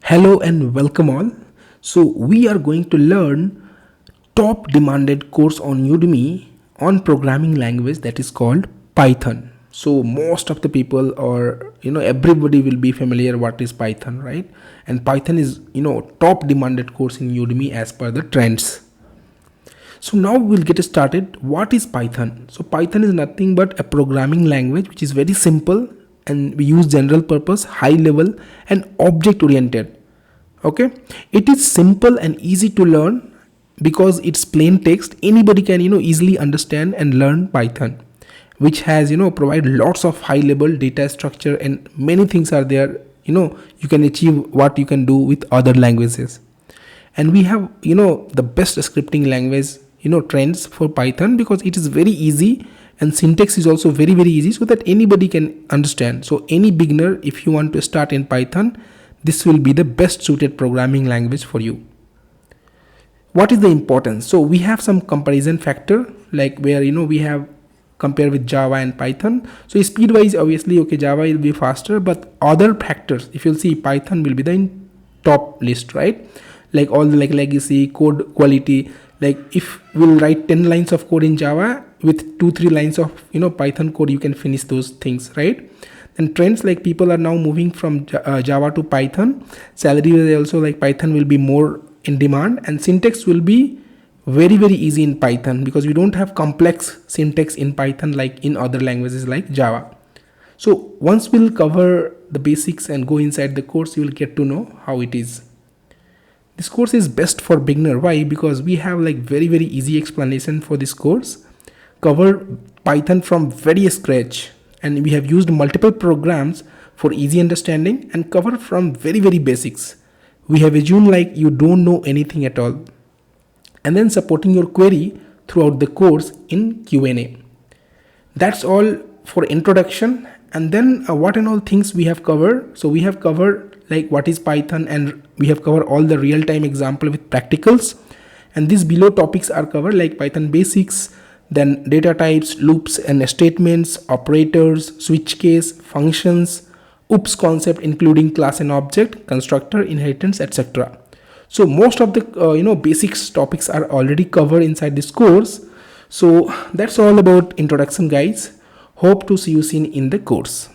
Hello and welcome all. So we are going to learn top demanded course on Udemy on programming language that is called Python. So most of the people or everybody will be familiar what is Python, right? And Python is top demanded course in Udemy as per the trends. So now we'll get started. What is Python? So Python is nothing but a programming language which is very simple, and we use general purpose, high level and object oriented. Okay, it is simple and easy to learn because it's plain text. Anybody can easily understand and learn Python, which has provide lots of high level data structure, and many things are there. You can achieve what you can do with other languages. And we have the best scripting language trends for Python because it is very easy, and syntax is also very easy, so that anybody can understand. So any beginner, if you want to start in Python, this will be the best suited programming language for you. What is the importance? So we have some comparison factor, like where we have compare with Java and Python. So speed wise, obviously, okay, Java will be faster, but other factors, if you'll see, Python will be the in top list, right? Like all the legacy code quality. Like if we'll write 10 lines of code in Java, with 2-3 lines of Python code, you can finish those things, right? And trends, like people are now moving from Java to Python. Salary is also, like Python will be more in demand, and syntax will be very easy in Python because we don't have complex syntax in Python like in other languages like Java. So once we'll cover the basics and go inside the course, you will get to know how it is. This course is best for beginner. Why? Because we have like very easy explanation for this course, cover Python from very scratch, and we have used multiple programs for easy understanding and cover from very basics. We have assumed like you don't know anything at all, and then supporting your query throughout the course in Q&A. That's all for introduction. And then what and all things we have covered. So we have covered like what is Python, and we have covered all the real-time example with practicals, and these below topics are covered, like Python basics, then data types, loops and statements, operators, switch case, functions, OOPS concept including class and object, constructor, inheritance, etc. So most of the basics topics are already covered inside this course. So that's all about introduction, guys. Hope to see you soon in the course.